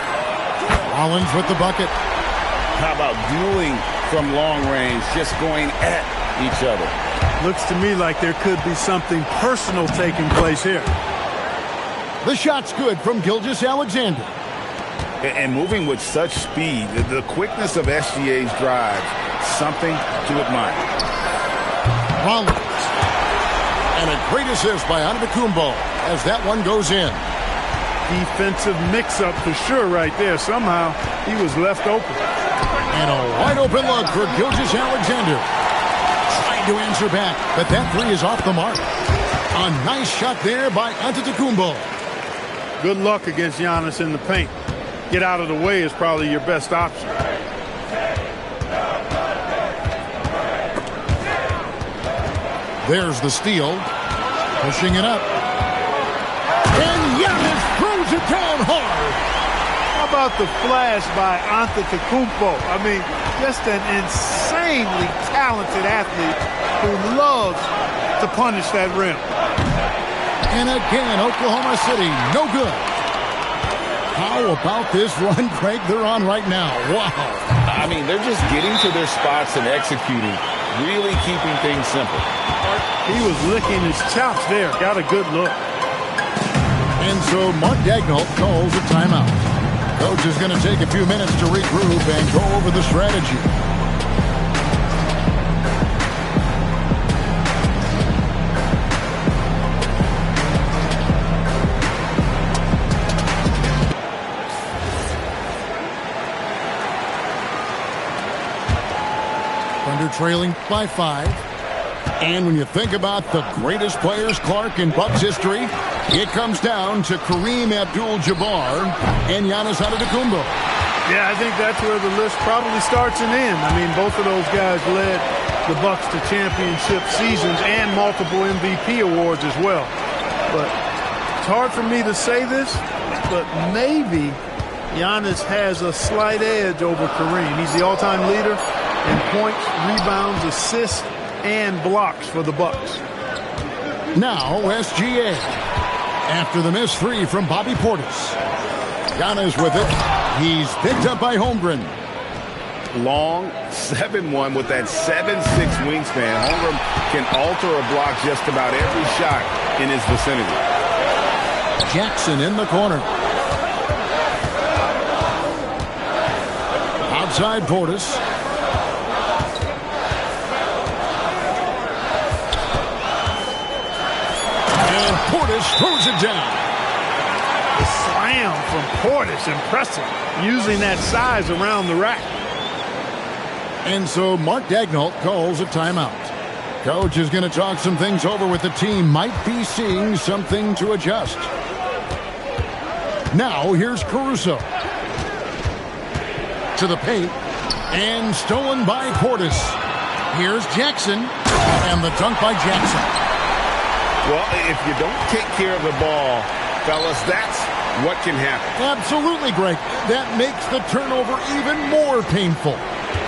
Rollins with the bucket. How about dueling from long range, just going at each other? Looks to me like there could be something personal taking place here. The shot's good from Gilgeous-Alexander. And moving with such speed, the quickness of SGA's drives, something to admire. Rollins. And a great assist by Antetokounmpo as that one goes in. Defensive mix-up for sure right there. Somehow he was left open. And a wide open look for Gilgeous-Alexander. Trying to answer back, but that 3 is off the mark. A nice shot there by Antetokounmpo. Good luck against Giannis in the paint. Get out of the way is probably your best option. There's the steal. Pushing it up. And Giannis throws it down hard. How about the flash by Antetokounmpo? I mean, just an insanely talented athlete who loves to punish that rim. And again, Oklahoma City, no good. How about this run, Craig, they're on right now? Wow. I mean, they're just getting to their spots and executing, really keeping things simple. He was licking his chops there. Got a good look. And so Mark Daigneault calls a timeout. Coach is going to take a few minutes to regroup and go over the strategy. Thunder trailing by 5. And when you think about the greatest players, Clark, in Bucks history, it comes down to Kareem Abdul-Jabbar and Giannis Antetokounmpo. Yeah, I think that's where the list probably starts and ends. I mean, both of those guys led the Bucks to championship seasons and multiple MVP awards as well. But it's hard for me to say this, but maybe Giannis has a slight edge over Kareem. He's the all-time leader in points, rebounds, assists, and blocks for the Bucks. Now SGA. After the missed 3 from Bobby Portis. Giannis with it. He's picked up by Holmgren. Long 7-1 with that 7'6" wingspan. Holmgren can alter a block just about every shot in his vicinity. Jackson in the corner. Outside Portis. And Portis throws it down. The slam from Portis, impressive. Using that size around the rack. And so Mark Daigneault calls a timeout. Coach is going to talk some things over with the team. Might be seeing something to adjust. Now here's Caruso. To the paint. And stolen by Portis. Here's Jackson. And the dunk by Jackson. Well, if you don't take care of the ball, fellas, that's what can happen. Absolutely, Greg. That makes the turnover even more painful.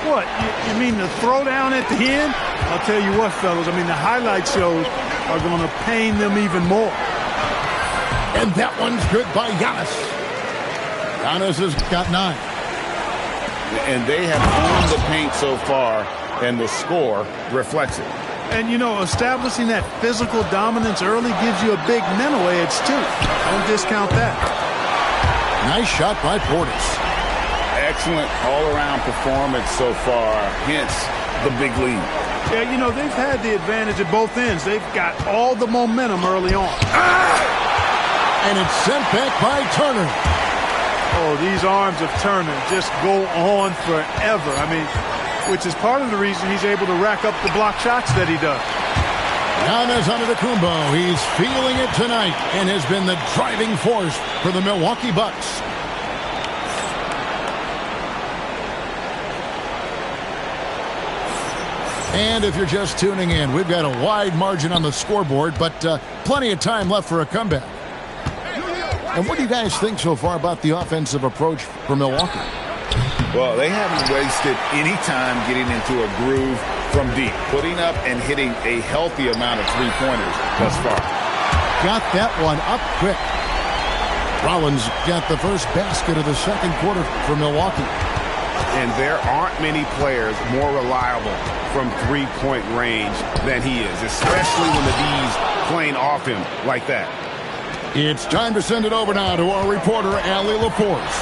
What? You mean the throwdown at the end? I'll tell you what, fellas. I mean, the highlight shows are going to pain them even more. And that one's good by Giannis. Giannis has got 9. And they have owned the paint so far, and the score reflects it. And, you know, establishing that physical dominance early gives you a big mental edge, too. Don't discount that. Nice shot by Portis. Excellent all-around performance so far, hence the big lead. Yeah, you know, they've had the advantage at both ends. They've got all the momentum early on. And it's sent back by Turner. Oh, these arms of Turner just go on forever. I mean, which is part of the reason he's able to rack up the block shots that he does. Giannis Antetokounmpo, he's feeling it tonight and has been the driving force for the Milwaukee Bucks. And if you're just tuning in, we've got a wide margin on the scoreboard, but plenty of time left for a comeback. And what do you guys think so far about the offensive approach for Milwaukee? Well, they haven't wasted any time getting into a groove from deep, putting up and hitting a healthy amount of three-pointers thus far. Got that one up quick. Rollins got the first basket of the second quarter for Milwaukee. And there aren't many players more reliable from three-point range than he is, especially when the D's playing off him like that. It's time to send it over now to our reporter, Allie LaForce.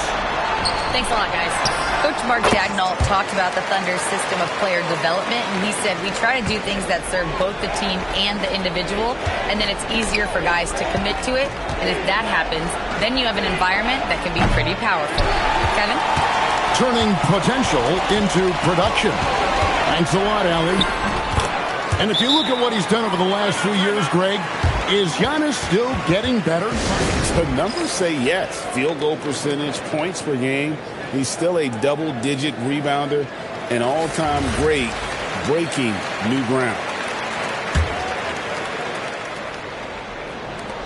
Thanks a lot, guys. Coach Mark Daigneault talked about the Thunder's system of player development, and he said, we try to do things that serve both the team and the individual, and then it's easier for guys to commit to it. And if that happens, then you have an environment that can be pretty powerful. Kevin? Turning potential into production. Thanks a lot, Allie. And if you look at what he's done over the last few years, Greg, is Giannis still getting better? The numbers say yes. Field goal percentage, points per game. He's still a double-digit rebounder, an all-time great, breaking new ground.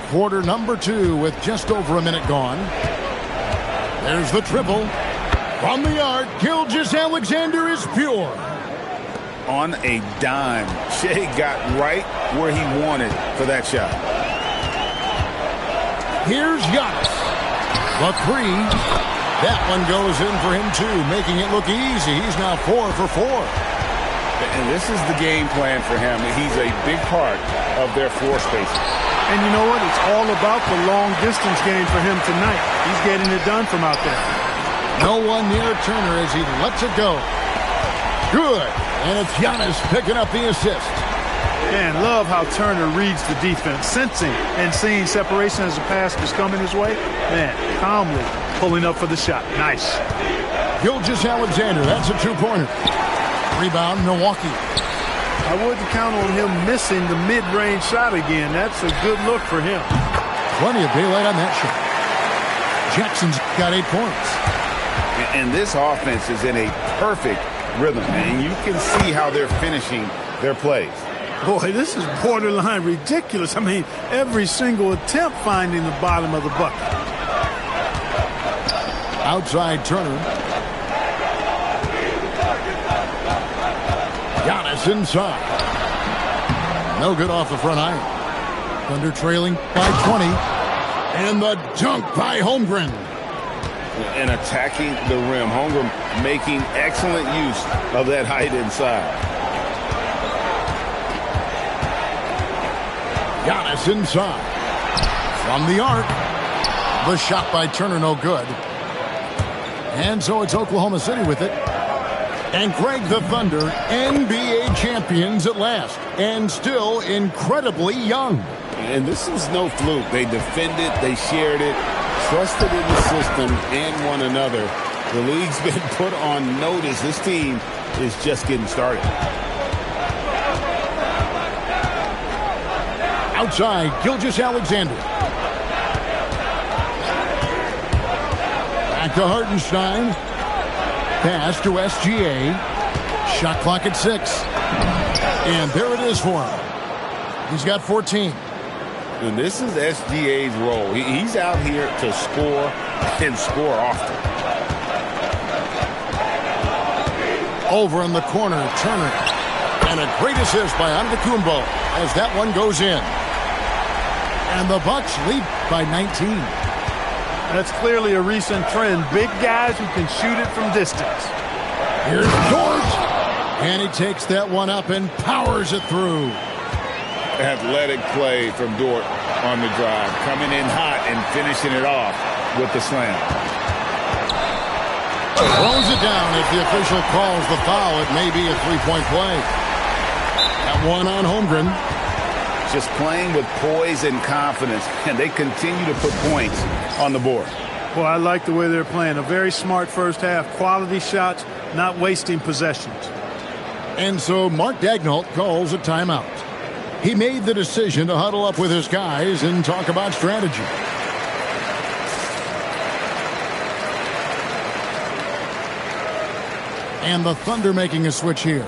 Quarter number 2 with just over a minute gone. There's the triple. From the arc, Gilgeous-Alexander is pure. On a dime, Shea got right where he wanted for that shot. Here's Giannis. The 3. That one goes in for him, too, making it look easy. He's now 4 for 4. And this is the game plan for him. He's a big part of their floor spacing. And you know what? It's all about the long-distance game for him tonight. He's getting it done from out there. No one near Turner as he lets it go. Good. And it's Giannis picking up the assist. Man, love how Turner reads the defense, sensing and seeing separation as the pass is coming his way. Man, calmly pulling up for the shot. Nice. Gilgeous-Alexander, that's a 2-pointer. Rebound, Milwaukee. I wouldn't count on him missing the mid-range shot again. That's a good look for him. Plenty of daylight on that shot. Jackson's got 8 points. And this offense is in a perfect rhythm, and you can see how they're finishing their plays. Boy, this is borderline ridiculous. I mean, every single attempt finding the bottom of the bucket. Outside Turner. Giannis inside. No good off the front iron. Thunder trailing by 20. And the dunk by Holmgren. And attacking the rim. Holmgren making excellent use of that height inside. Giannis inside. From the arc. The shot by Turner, no good. And so it's Oklahoma City with it. And Greg, the Thunder, NBA champions at last. And still incredibly young. And this is no fluke. They defended, they shared it, trusted in the system and one another. The league's been put on notice. This team is just getting started. Outside, Gilgeous-Alexander. Back to Hartenstein. Pass to SGA. Shot clock at 6. And there it is for him. He's got 14. And this is SGA's role. He's out here to score and score often. Over in the corner, Turner. And a great assist by Antetokounmpo as that one goes in. And the Bucks lead by 19. That's clearly a recent trend. Big guys who can shoot it from distance. Here's Dort. And he takes that one up and powers it through. Athletic play from Dort on the drive. Coming in hot and finishing it off with the slam. Throws it down. If the official calls the foul, it may be a three-point play. That one on Holmgren. Just playing with poise and confidence, and they continue to put points on the board. Well, I like the way they're playing. A very smart first half. Quality shots, not wasting possessions. And so Mark Daigneault calls a timeout. He made the decision to huddle up with his guys and talk about strategy. And the Thunder making a switch here.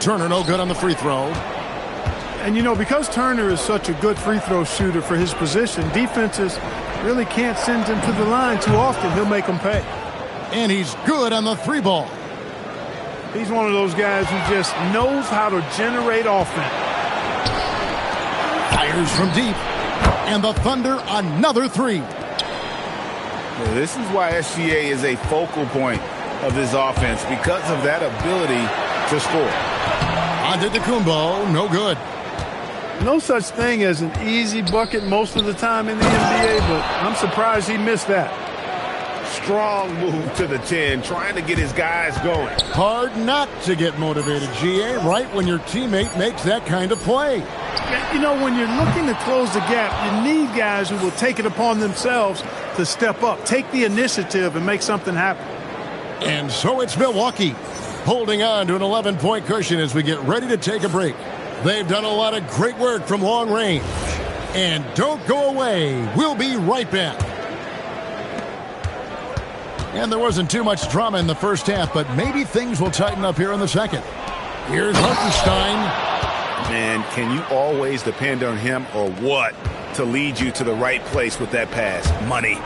Turner no good on the free throw. And, you know, because Turner is such a good free throw shooter for his position, defenses really can't send him to the line too often. He'll make them pay. And he's good on the three ball. He's one of those guys who just knows how to generate offense. Fires from deep. And the Thunder another three. Well, this is why SGA is a focal point of this offense, because of that ability to score. Antetokounmpo, no good. No such thing as an easy bucket most of the time in the NBA, but I'm surprised he missed that. Strong move to the 10, trying to get his guys going. Hard not to get motivated, GA, right when your teammate makes that kind of play. You know, when you're looking to close the gap, you need guys who will take it upon themselves to step up, take the initiative, and make something happen. And so it's Milwaukee holding on to an 11-point cushion as we get ready to take a break. They've done a lot of great work from long range. And don't go away. We'll be right back. And there wasn't too much drama in the first half, but maybe things will tighten up here in the second. Here's Hartenstein. Man, can you always depend on him or what to lead you to the right place with that pass? Money.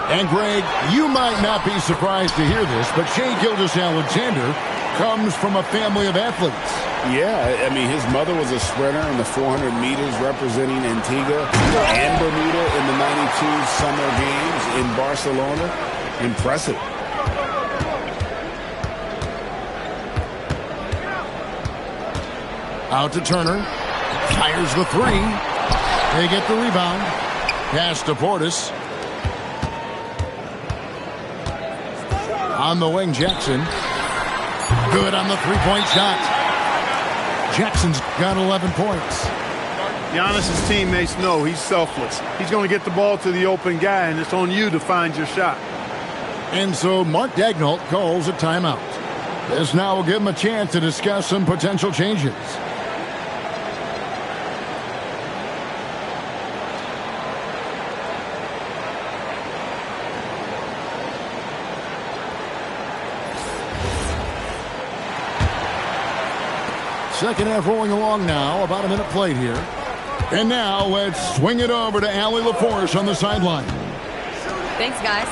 And, Greg, you might not be surprised to hear this, but Shai Gilgeous-Alexander comes from a family of athletes. Yeah, I mean, his mother was a sprinter in the 400 meters representing Antigua and Bermuda in the 92 Summer Games in Barcelona. Impressive. Out to Turner. Fires the three. They get the rebound. Pass to Portis. On the wing, Jackson. Good on the three-point shot. Jackson's got 11 points. Giannis's teammates know he's selfless. He's going to get the ball to the open guy, and it's on you to find your shot. And so Mark Daigneault calls a timeout. This now will give him a chance to discuss some potential changes. Second half rolling along now. About a minute played here. And now let's swing it over to Allie LaForce on the sideline. Thanks, guys.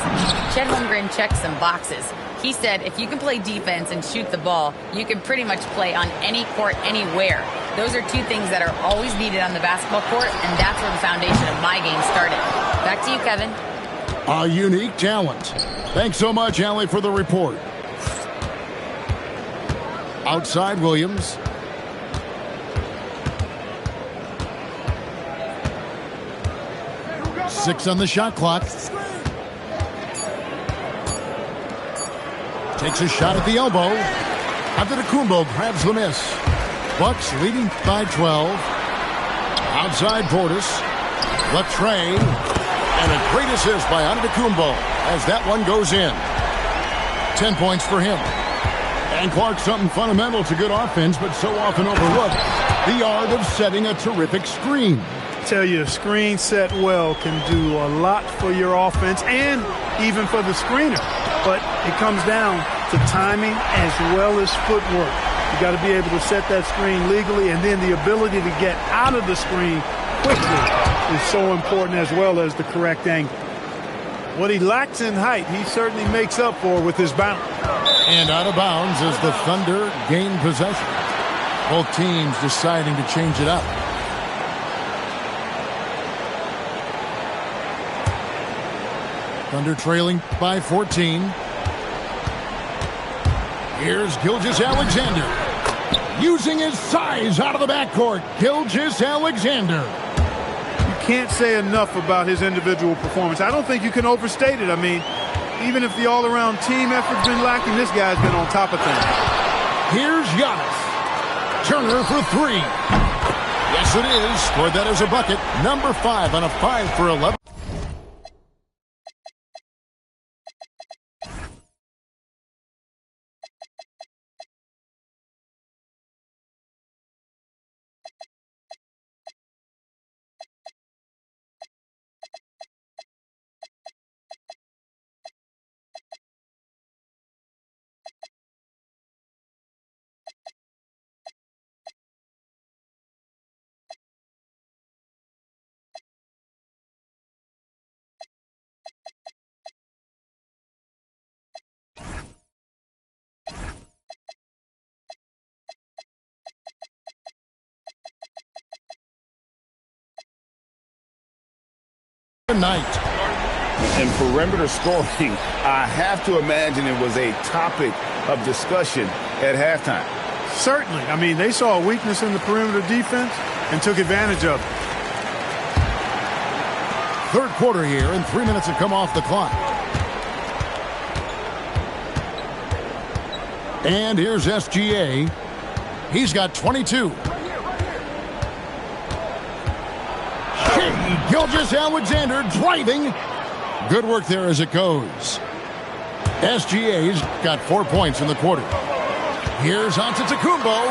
Chet Holmgren checked some boxes. He said if you can play defense and shoot the ball, you can pretty much play on any court, anywhere. Those are two things that are always needed on the basketball court, and that's where the foundation of my game started. Back to you, Kevin. A unique talent. Thanks so much, Allie, for the report. Outside Williams. Six on the shot clock. Takes a shot at the elbow. Antetokounmpo grabs the miss. Bucks leading by 12. Outside Portis. Latrey. And a great assist by Antetokounmpo as that one goes in. 10 points for him. And Clark, something fundamental to good offense, but so often overlooked. The art of setting a terrific screen. Tell you, a screen set well can do a lot for your offense and even for the screener. But it comes down to timing as well as footwork. You got to be able to set that screen legally, and then the ability to get out of the screen quickly is so important, as well as the correct angle. What he lacks in height, he certainly makes up for with his bounce. And out of bounds as the Thunder gain possession. Both teams deciding to change it up. Thunder trailing by 14. Here's Gilgeous-Alexander. Using his size out of the backcourt. Gilgeous-Alexander. You can't say enough about his individual performance. I don't think you can overstate it. I mean, even if the all-around team effort's been lacking, this guy's been on top of things. Here's Giannis. Turner for three. Yes, it is. Scored that as a bucket. Number 5 on a 5 for 11. Night. And perimeter scoring, I have to imagine it was a topic of discussion at halftime. Certainly. I mean, they saw a weakness in the perimeter defense and took advantage of it. Third quarter here, and 3 minutes have come off the clock. And here's SGA. He's got 22. Gilgeous-Alexander driving. Good work there as it goes. SGA's got 4 points in the quarter. Here's Antetokounmpo.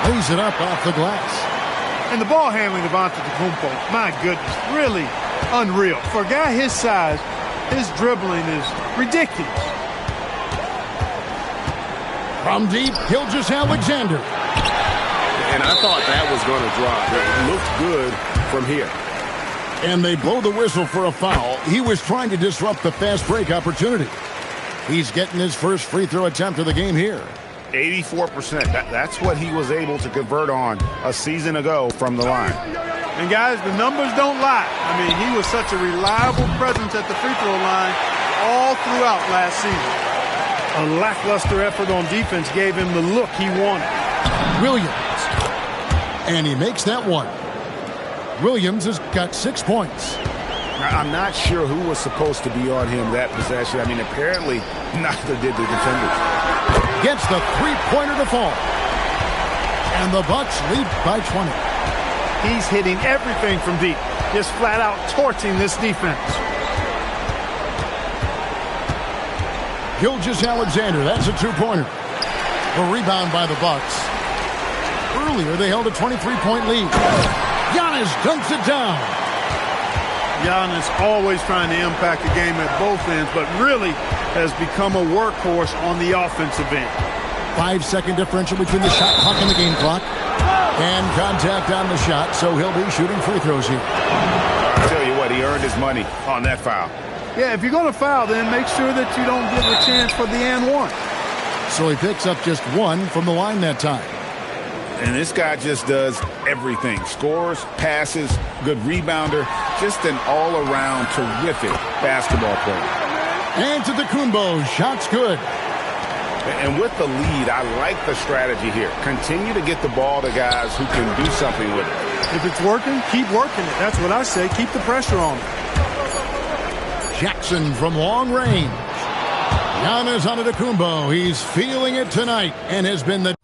Lays it up off the glass. And the ball handling of Antetokounmpo, my goodness, really unreal. For a guy his size, his dribbling is ridiculous. From deep, Gilgeous-Alexander. And I thought that was going to drop. It looked good from here. And they blow the whistle for a foul. He was trying to disrupt the fast break opportunity. He's getting his first free throw attempt of the game here. 84%. That's what he was able to convert on a season ago from the line. And guys, the numbers don't lie. I mean, he was such a reliable presence at the free throw line all throughout last season. A lackluster effort on defense gave him the look he wanted. Williams. And he makes that one. Williams has got 6 points. Now, I'm not sure who was supposed to be on him that possession. I mean, apparently neither did the defenders. Gets the three-pointer to fall. And the Bucks lead by 20. He's hitting everything from deep. Just flat out torching this defense. Gilgeous-Alexander, that's a two-pointer. A rebound by the Bucks. Earlier, they held a 23-point lead. Giannis dunks it down. Giannis always trying to impact the game at both ends, but really has become a workhorse on the offensive end. 5-second differential between the shot clock and the game clock. And contact on the shot, so he'll be shooting free throws here. I'll tell you what, he earned his money on that foul. Yeah, if you're going to foul, then make sure that you don't give a chance for the and one. So he picks up just one from the line that time. And this guy just does everything. Scores, passes, good rebounder. Just an all-around terrific basketball player. Antetokounmpo, shot's good. And with the lead, I like the strategy here. Continue to get the ball to guys who can do something with it. If it's working, keep working it. That's what I say. Keep the pressure on it. Jackson from long range. Giannis Antetokounmpo, he's feeling it tonight and has been the